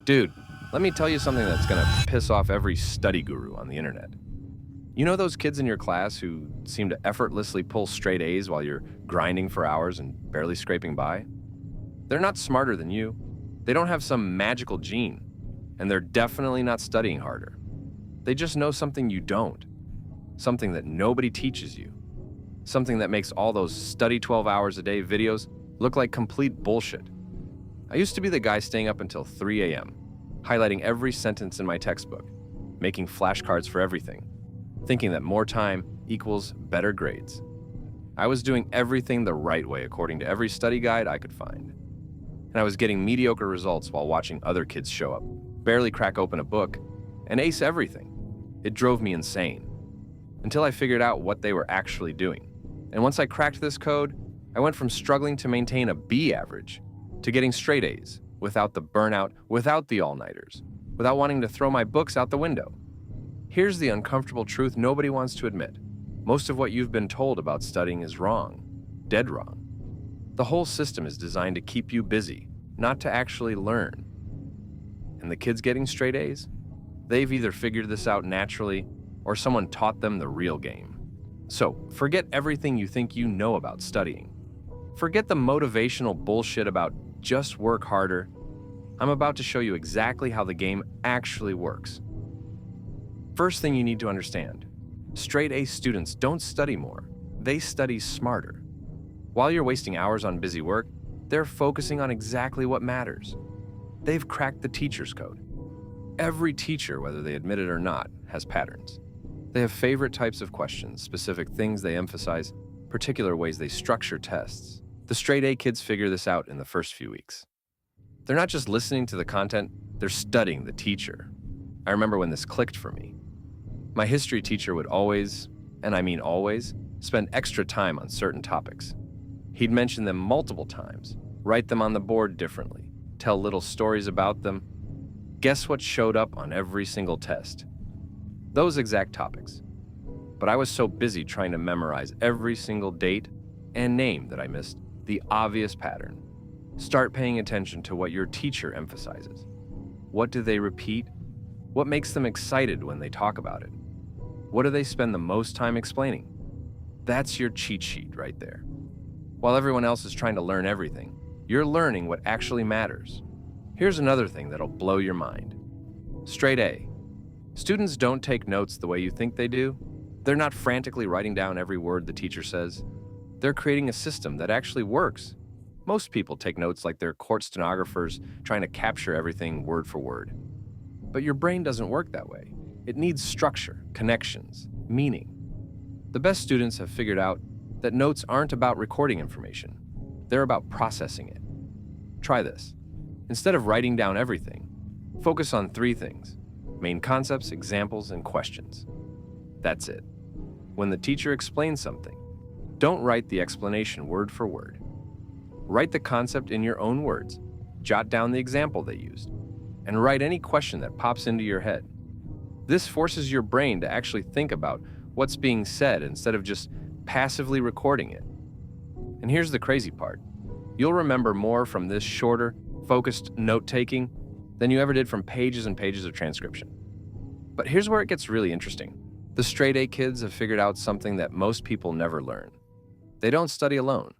Dude, let me tell you something that's gonna piss off every study guru on the internet. You know those kids in your class who seem to effortlessly pull straight A's while you're grinding for hours and barely scraping by? They're not smarter than you. They don't have some magical gene, and they're definitely not studying harder. They just know something you don't, something that nobody teaches you, something that makes all those study 12 hours a day videos look like complete bullshit. I used to be the guy staying up until 3 a.m., highlighting every sentence in my textbook, making flashcards for everything, thinking that more time equals better grades. I was doing everything the right way according to every study guide I could find. And I was getting mediocre results while watching other kids show up, barely crack open a book, and ace everything. It drove me insane. Until I figured out what they were actually doing. And once I cracked this code, I went from struggling to maintain a B average to getting straight A's, without the burnout, without the all-nighters, without wanting to throw my books out the window. Here's the uncomfortable truth nobody wants to admit. Most of what you've been told about studying is wrong, dead wrong. The whole system is designed to keep you busy, not to actually learn. And the kids getting straight A's? They've either figured this out naturally or someone taught them the real game. So, forget everything you think you know about studying. Forget the motivational bullshit about just work harder. I'm about to show you exactly how the game actually works. First thing you need to understand, straight A students don't study more, they study smarter. While you're wasting hours on busy work, they're focusing on exactly what matters. They've cracked the teacher's code. Every teacher, whether they admit it or not, has patterns. They have favorite types of questions, specific things they emphasize, particular ways they structure tests. The straight A kids figure this out in the first few weeks. They're not just listening to the content, they're studying the teacher. I remember when this clicked for me. My history teacher would always, and I mean always, spend extra time on certain topics. He'd mention them multiple times, write them on the board differently, tell little stories about them. Guess what showed up on every single test? Those exact topics. But I was so busy trying to memorize every single date and name that I missed the obvious pattern. Start paying attention to what your teacher emphasizes. What do they repeat? What makes them excited when they talk about it? What do they spend the most time explaining? That's your cheat sheet right there. While everyone else is trying to learn everything, you're learning what actually matters. Here's another thing that'll blow your mind. Straight A. Students don't take notes the way you think they do. They're not frantically writing down every word the teacher says. They're creating a system that actually works. Most people take notes like they're court stenographers trying to capture everything word for word. But your brain doesn't work that way. It needs structure, connections, meaning. The best students have figured out that notes aren't about recording information. They're about processing it. Try this. Instead of writing down everything, focus on 3 things: main concepts, examples, and questions. That's it. When the teacher explains something, don't write the explanation word for word. Write the concept in your own words, jot down the example they used, and write any question that pops into your head. This forces your brain to actually think about what's being said instead of just passively recording it. And here's the crazy part. You'll remember more from this shorter, focused note-taking than you ever did from pages and pages of transcription. But here's where it gets really interesting. The straight A kids have figured out something that most people never learn. They don't study alone,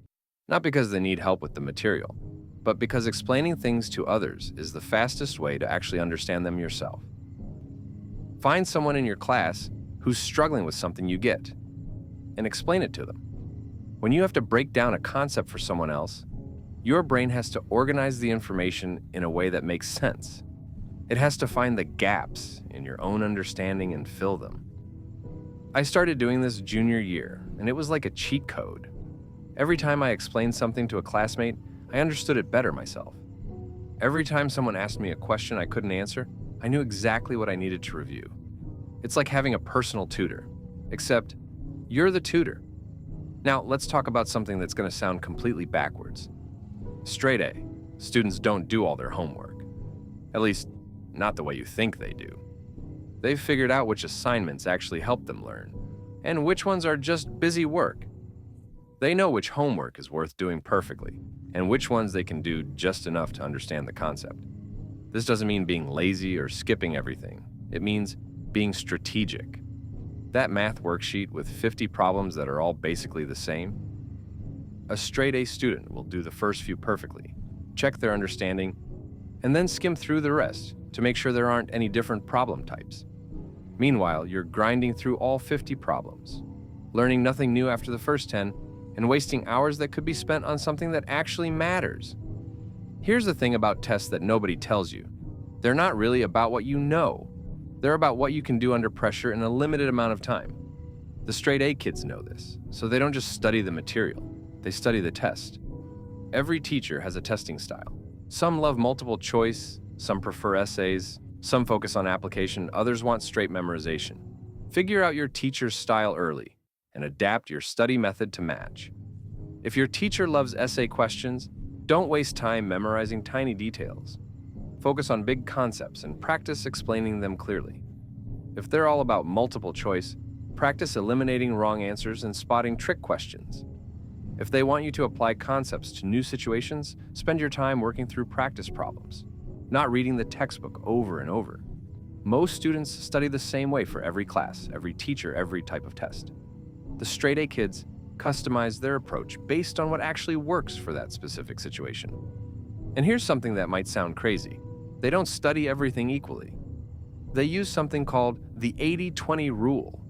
not because they need help with the material, but because explaining things to others is the fastest way to actually understand them yourself. Find someone in your class who's struggling with something you get, and explain it to them. When you have to break down a concept for someone else, your brain has to organize the information in a way that makes sense. It has to find the gaps in your own understanding and fill them. I started doing this junior year, and it was like a cheat code. Every time I explained something to a classmate, I understood it better myself. Every time someone asked me a question I couldn't answer, I knew exactly what I needed to review. It's like having a personal tutor, except you're the tutor. Now, let's talk about something that's going to sound completely backwards. Straight A. Students don't do all their homework. At least, not the way you think they do. They've figured out which assignments actually help them learn, and which ones are just busy work. They know which homework is worth doing perfectly, and which ones they can do just enough to understand the concept. This doesn't mean being lazy or skipping everything. It means being strategic. That math worksheet with 50 problems that are all basically the same, a straight A student will do the first few perfectly, check their understanding, and then skim through the rest to make sure there aren't any different problem types. Meanwhile, you're grinding through all 50 problems, learning nothing new after the first 10, and wasting hours that could be spent on something that actually matters. Here's the thing about tests that nobody tells you. They're not really about what you know. They're about what you can do under pressure in a limited amount of time. The straight A kids know this, so they don't just study the material, they study the test. Every teacher has a testing style. Some love multiple choice, some prefer essays, some focus on application, others want straight memorization. Figure out your teacher's style early and adapt your study method to match. If your teacher loves essay questions, don't waste time memorizing tiny details. Focus on big concepts and practice explaining them clearly. If they're all about multiple choice, practice eliminating wrong answers and spotting trick questions. If they want you to apply concepts to new situations, spend your time working through practice problems, not reading the textbook over and over. Most students study the same way for every class, every teacher, every type of test. The straight A kids customize their approach based on what actually works for that specific situation. And here's something that might sound crazy. They don't study everything equally. They use something called the 80-20 rule.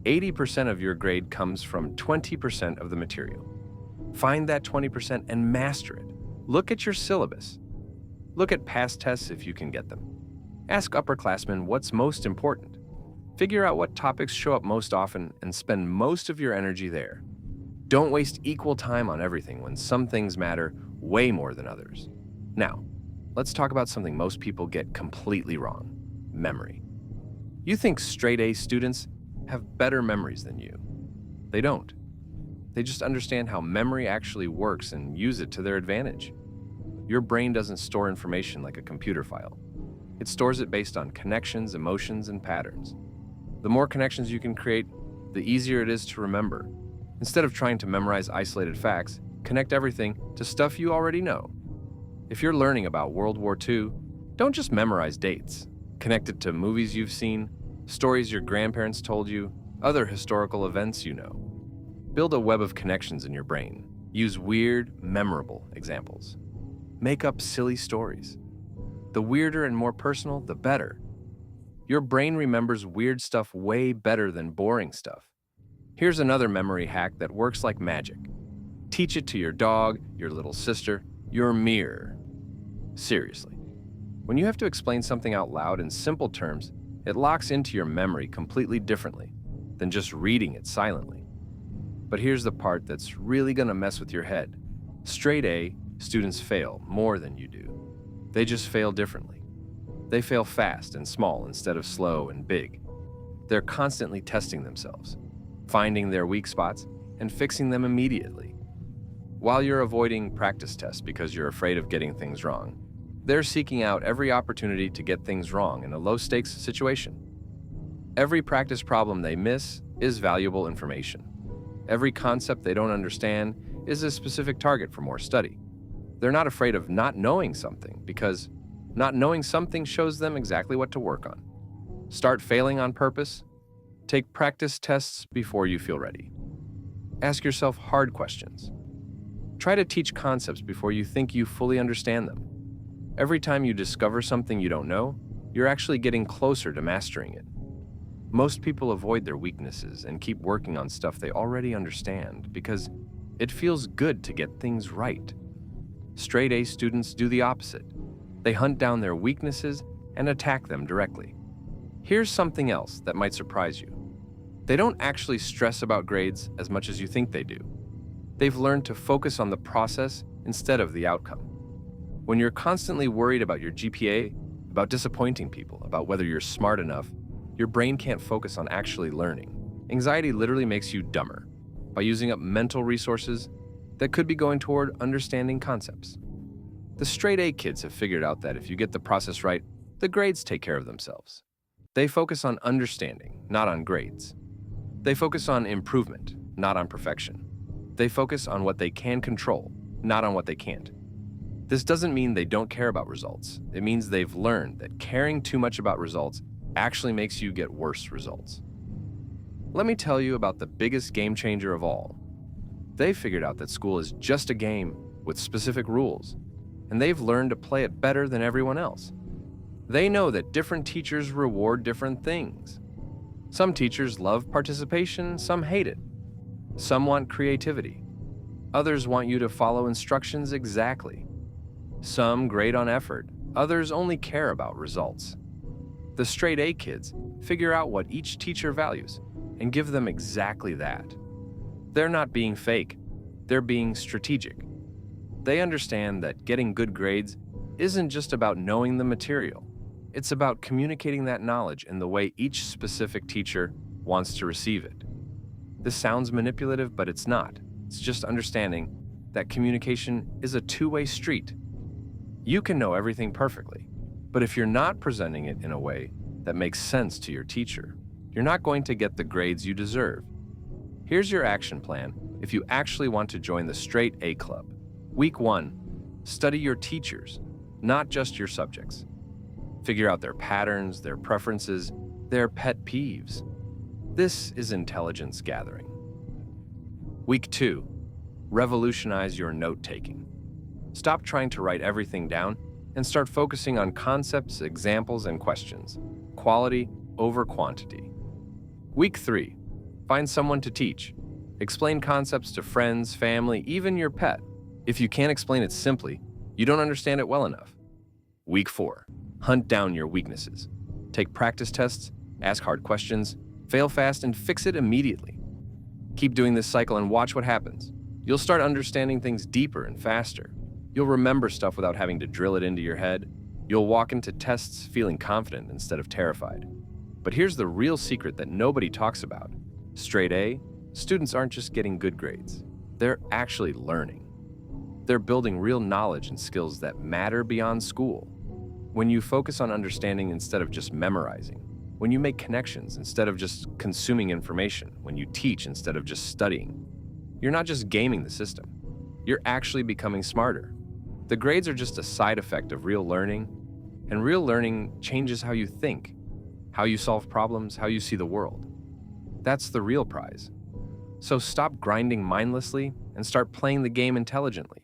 80% of your grade comes from 20% of the material. Find that 20% and master it. Look at your syllabus. Look at past tests if you can get them. Ask upperclassmen what's most important. Figure out what topics show up most often and spend most of your energy there. Don't waste equal time on everything when some things matter way more than others. Now, let's talk about something most people get completely wrong: memory. You think straight A students have better memories than you. They don't. They just understand how memory actually works and use it to their advantage. Your brain doesn't store information like a computer file. It stores it based on connections, emotions, and patterns. The more connections you can create, the easier it is to remember. Instead of trying to memorize isolated facts, connect everything to stuff you already know. If you're learning about World War II, don't just memorize dates. Connect it to movies you've seen, stories your grandparents told you, other historical events you know. Build a web of connections in your brain. Use weird, memorable examples. Make up silly stories. The weirder and more personal, the better. Your brain remembers weird stuff way better than boring stuff. Here's another memory hack that works like magic. Teach it to your dog, your little sister, your mirror. Seriously. When you have to explain something out loud in simple terms, it locks into your memory completely differently than just reading it silently. But here's the part that's really gonna mess with your head. Straight A students fail more than you do. They just fail differently. They fail fast and small instead of slow and big. They're constantly testing themselves, finding their weak spots, and fixing them immediately. While you're avoiding practice tests because you're afraid of getting things wrong, they're seeking out every opportunity to get things wrong in a low-stakes situation. Every practice problem they miss is valuable information. Every concept they don't understand is a specific target for more study. They're not afraid of not knowing something because not knowing something shows them exactly what to work on. Start failing on purpose. Take practice tests before you feel ready. Ask yourself hard questions. Try to teach concepts before you think you fully understand them. Every time you discover something you don't know, you're actually getting closer to mastering it. Most people avoid their weaknesses and keep working on stuff they already understand because it feels good to get things right. Straight A students do the opposite. They hunt down their weaknesses and attack them directly. Here's something else that might surprise you. They don't actually stress about grades as much as you think they do. They've learned to focus on the process instead of the outcome. When you're constantly worried about your GPA, about disappointing people, about whether you're smart enough, your brain can't focus on actually learning. Anxiety literally makes you dumber by using up mental resources that could be going toward understanding concepts. The straight A kids have figured out that if you get the process right, the grades take care of themselves. They focus on understanding, not on grades. They focus on improvement, not on perfection. They focus on what they can control, not on what they can't. This doesn't mean they don't care about results. It means they've learned that caring too much about results actually makes you get worse results. Let me tell you about the biggest game changer of all. They figured out that school is just a game with specific rules, and they've learned to play it better than everyone else. They know that different teachers reward different things. Some teachers love participation, some hate it. Some want creativity. Others want you to follow instructions exactly. Some grade on effort, others only care about results. The straight A kids figure out what each teacher values and give them exactly that. They're not being fake, they're being strategic. They understand that getting good grades isn't just about knowing the material. It's about communicating that knowledge in the way each specific teacher wants to receive it. This sounds manipulative, but it's not. It's just understanding that communication is a two-way street. You can know everything perfectly, but if you're not presenting it in a way that makes sense to your teacher, you're not going to get the grades you deserve. Here's your action plan if you actually want to join the Straight A Club. Week 1, study your teachers, not just your subjects. Figure out their patterns, their preferences, their pet peeves. This is intelligence gathering. Week 2, revolutionize your note-taking. Stop trying to write everything down and start focusing on concepts, examples, and questions. Quality over quantity. Week 3, find someone to teach. Explain concepts to friends, family, even your pet. If you can't explain it simply, you don't understand it well enough. Week 4, hunt down your weaknesses. Take practice tests, ask hard questions, fail fast, and fix it immediately. Keep doing this cycle and watch what happens. You'll start understanding things deeper and faster. You'll remember stuff without having to drill it into your head. You'll walk into tests feeling confident instead of terrified. But here's the real secret that nobody talks about. Straight A, students aren't just getting good grades. They're actually learning. They're building real knowledge and skills that matter beyond school. When you focus on understanding instead of just memorizing, when you make connections instead of just consuming information, when you teach instead of just studying, you're not just gaming the system. You're actually becoming smarter. The grades are just a side effect of real learning, and real learning changes how you think, how you solve problems, how you see the world. That's the real prize. So stop grinding mindlessly and start playing the game intelligently.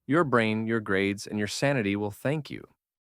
Your brain, your grades, and your sanity will thank you.